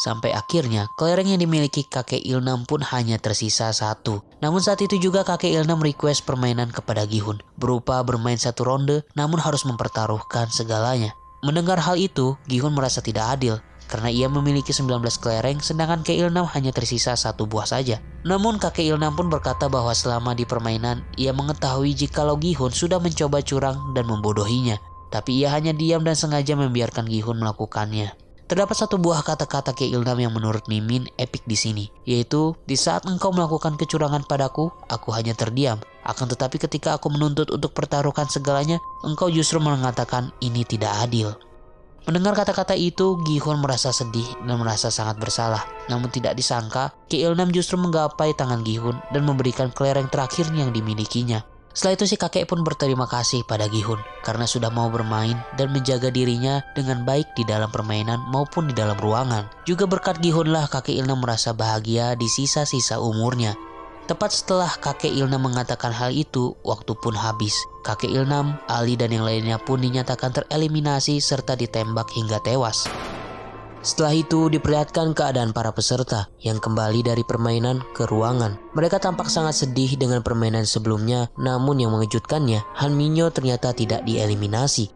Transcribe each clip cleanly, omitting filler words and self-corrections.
Sampai akhirnya kelereng yang dimiliki kakek Ilnam pun hanya tersisa satu. Namun saat itu juga kakek Ilnam request permainan kepada Gi-hun, berupa bermain satu ronde namun harus mempertaruhkan segalanya. Mendengar hal itu, Gi-hun merasa tidak adil karena ia memiliki 19 kelereng sedangkan kakek Ilnam hanya tersisa satu buah saja. Namun kakek Ilnam pun berkata bahwa selama di permainan ia mengetahui jikalau Gi-hun sudah mencoba curang dan membodohinya. Tapi ia hanya diam dan sengaja membiarkan Gi-hun melakukannya. Terdapat satu buah kata-kata kakek Ilnam yang menurut Mimin epik di sini, yaitu di saat engkau melakukan kecurangan padaku, aku hanya terdiam. Akan tetapi ketika aku menuntut untuk pertaruhkan segalanya, engkau justru mengatakan ini tidak adil. Mendengar kata-kata itu, Gi-hun merasa sedih dan merasa sangat bersalah. Namun tidak disangka, kakek Ilnam justru menggapai tangan Gi-hun dan memberikan kelereng terakhir yang dimilikinya. Setelah itu si kakek pun berterima kasih pada Gi-hun karena sudah mau bermain dan menjaga dirinya dengan baik di dalam permainan maupun di dalam ruangan. Juga berkat Gi-hun lah kakek Ilnam merasa bahagia di sisa-sisa umurnya. Tepat setelah kakek Ilnam mengatakan hal itu, waktu pun habis. Kakek Ilnam, Ali dan yang lainnya pun dinyatakan tereliminasi serta ditembak hingga tewas. Setelah itu diperlihatkan keadaan para peserta yang kembali dari permainan ke ruangan. Mereka tampak sangat sedih dengan permainan sebelumnya, namun yang mengejutkannya, Han Minyo ternyata tidak dieliminasi.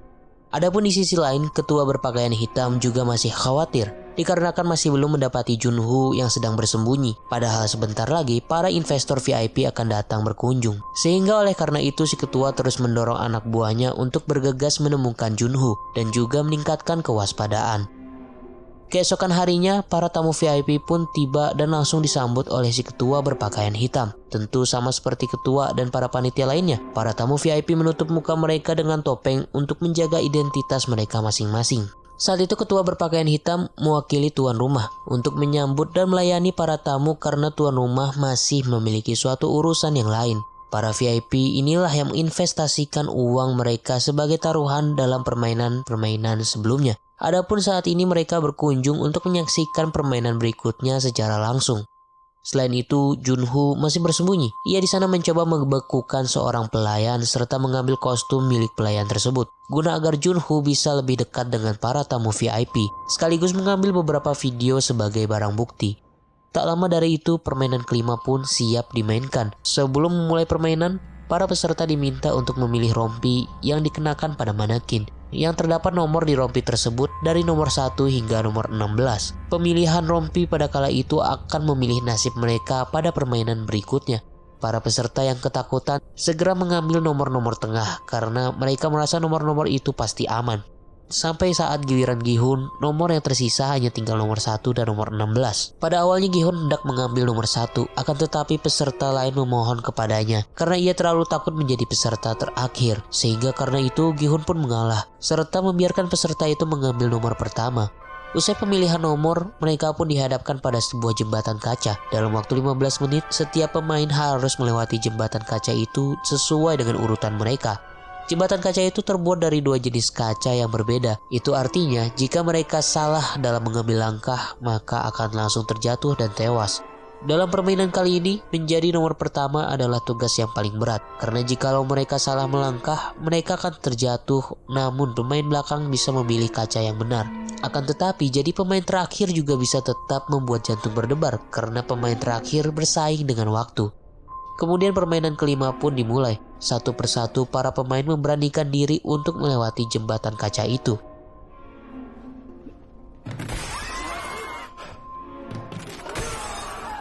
Adapun di sisi lain, ketua berpakaian hitam juga masih khawatir dikarenakan masih belum mendapati Junho yang sedang bersembunyi. Padahal sebentar lagi para investor VIP akan datang berkunjung. Sehingga oleh karena itu si ketua terus mendorong anak buahnya untuk bergegas menemukan Junho dan juga meningkatkan kewaspadaan. Keesokan harinya, para tamu VIP pun tiba dan langsung disambut oleh si ketua berpakaian hitam. Tentu sama seperti ketua dan para panitia lainnya, para tamu VIP menutup muka mereka dengan topeng untuk menjaga identitas mereka masing-masing. Saat itu ketua berpakaian hitam mewakili tuan rumah untuk menyambut dan melayani para tamu karena tuan rumah masih memiliki suatu urusan yang lain. Para VIP inilah yang menginvestasikan uang mereka sebagai taruhan dalam permainan-permainan sebelumnya. Adapun saat ini mereka berkunjung untuk menyaksikan permainan berikutnya secara langsung. Selain itu, Junho masih bersembunyi. Ia di sana mencoba membekukan seorang pelayan serta mengambil kostum milik pelayan tersebut, guna agar Junho bisa lebih dekat dengan para tamu VIP, sekaligus mengambil beberapa video sebagai barang bukti. Tak lama dari itu, permainan kelima pun siap dimainkan. Sebelum memulai permainan, para peserta diminta untuk memilih rompi yang dikenakan pada manekin. Yang terdapat nomor di rompi tersebut dari nomor 1 hingga nomor 16. Pemilihan rompi pada kala itu akan memilih nasib mereka pada permainan berikutnya. Para peserta yang ketakutan segera mengambil nomor-nomor tengah karena mereka merasa nomor-nomor itu pasti aman. Sampai saat giliran Gi-hun, nomor yang tersisa hanya tinggal nomor 1 dan nomor 16. Pada awalnya Gi-hun hendak mengambil nomor 1, akan tetapi peserta lain memohon kepadanya karena ia terlalu takut menjadi peserta terakhir. Sehingga karena itu Gi-hun pun mengalah, serta membiarkan peserta itu mengambil nomor pertama. Usai pemilihan nomor, mereka pun dihadapkan pada sebuah jembatan kaca. Dalam waktu 15 menit, setiap pemain harus melewati jembatan kaca itu sesuai dengan urutan mereka. Jembatan kaca itu terbuat dari dua jenis kaca yang berbeda. Itu artinya jika mereka salah dalam mengambil langkah, maka akan langsung terjatuh dan tewas. Dalam permainan kali ini, menjadi nomor pertama adalah tugas yang paling berat. Karena jikalau mereka salah melangkah, mereka akan terjatuh. Namun pemain belakang bisa memilih kaca yang benar. Akan tetapi, jadi pemain terakhir juga bisa tetap membuat jantung berdebar karena pemain terakhir bersaing dengan waktu. Kemudian permainan kelima pun dimulai. Satu persatu para pemain memberanikan diri untuk melewati jembatan kaca itu.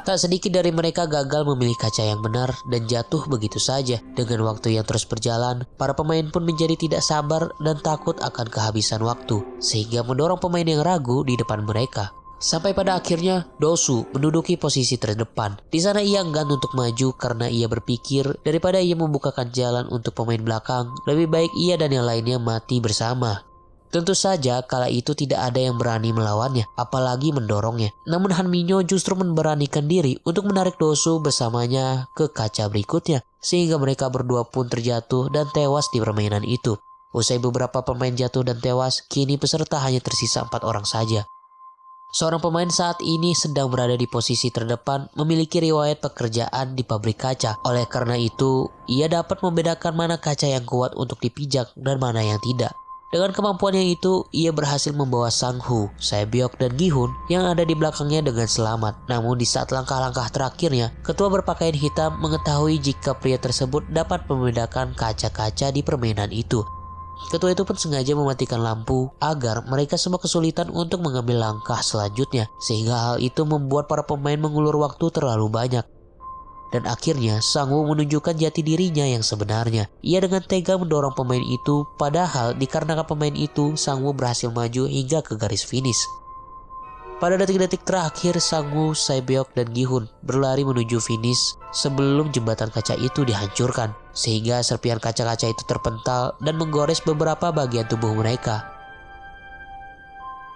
Tak sedikit dari mereka gagal memilih kaca yang benar dan jatuh begitu saja. Dengan waktu yang terus berjalan, para pemain pun menjadi tidak sabar dan takut akan kehabisan waktu, sehingga mendorong pemain yang ragu di depan mereka. Sampai pada akhirnya Do-su menduduki posisi terdepan. Di sana ia enggan untuk maju karena ia berpikir daripada ia membukakan jalan untuk pemain belakang, lebih baik ia dan yang lainnya mati bersama. Tentu saja kala itu tidak ada yang berani melawannya, apalagi mendorongnya. Namun Han Minyo justru memberanikan diri untuk menarik Do-su bersamanya ke kaca berikutnya, sehingga mereka berdua pun terjatuh dan tewas di permainan itu. Usai beberapa pemain jatuh dan tewas, kini peserta hanya tersisa 4 orang saja. Seorang pemain saat ini sedang berada di posisi terdepan, memiliki riwayat pekerjaan di pabrik kaca. Oleh karena itu, ia dapat membedakan mana kaca yang kuat untuk dipijak dan mana yang tidak. Dengan kemampuannya itu, ia berhasil membawa Sang-woo, Sae-byok, dan Gi-hun yang ada di belakangnya dengan selamat. Namun di saat langkah-langkah terakhirnya, ketua berpakaian hitam mengetahui jika pria tersebut dapat membedakan kaca-kaca di permainan itu. Ketua itu pun sengaja mematikan lampu agar mereka semua kesulitan untuk mengambil langkah selanjutnya, sehingga hal itu membuat para pemain mengulur waktu terlalu banyak. Dan akhirnya Sang-woo menunjukkan jati dirinya yang sebenarnya. Ia dengan tega mendorong pemain itu, padahal dikarenakan pemain itu, Sang-woo berhasil maju hingga ke garis finish. Pada detik-detik terakhir, Sang-woo, Sae-byok, dan Gi-hun berlari menuju finish sebelum jembatan kaca itu dihancurkan, sehingga serpihan kaca-kaca itu terpental dan menggores beberapa bagian tubuh mereka.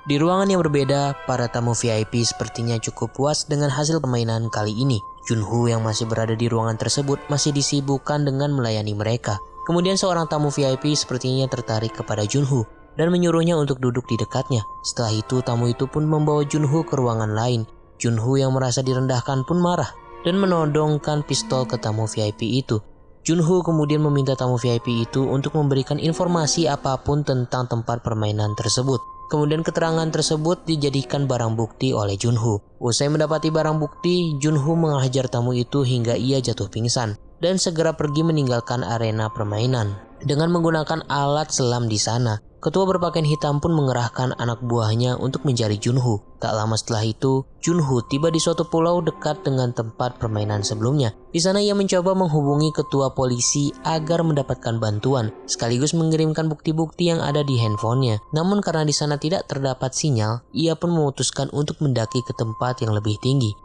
Di ruangan yang berbeda, para tamu VIP sepertinya cukup puas dengan hasil permainan kali ini. Junho yang masih berada di ruangan tersebut masih disibukkan dengan melayani mereka. Kemudian seorang tamu VIP sepertinya tertarik kepada Junho dan menyuruhnya untuk duduk di dekatnya. Setelah itu tamu itu pun membawa Junho ke ruangan lain. Junho yang merasa direndahkan pun marah dan menodongkan pistol ke tamu VIP itu. Junho kemudian meminta tamu VIP itu untuk memberikan informasi apapun tentang tempat permainan tersebut. Kemudian keterangan tersebut dijadikan barang bukti oleh Junho. Usai mendapati barang bukti, Junho menghajar tamu itu hingga ia jatuh pingsan dan segera pergi meninggalkan arena permainan dengan menggunakan alat selam di sana. Ketua berpakaian hitam pun mengerahkan anak buahnya untuk mencari Junho. Tak lama setelah itu, Junho tiba di suatu pulau dekat dengan tempat permainan sebelumnya. Di sana ia mencoba menghubungi ketua polisi agar mendapatkan bantuan, sekaligus mengirimkan bukti-bukti yang ada di handphonenya. Namun karena di sana tidak terdapat sinyal, ia pun memutuskan untuk mendaki ke tempat yang lebih tinggi.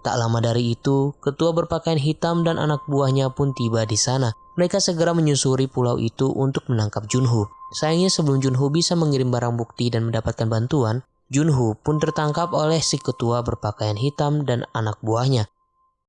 Tak lama dari itu, ketua berpakaian hitam dan anak buahnya pun tiba di sana. Mereka segera menyusuri pulau itu untuk menangkap Junho. Sayangnya sebelum Junho bisa mengirim barang bukti dan mendapatkan bantuan, Junho pun tertangkap oleh si ketua berpakaian hitam dan anak buahnya.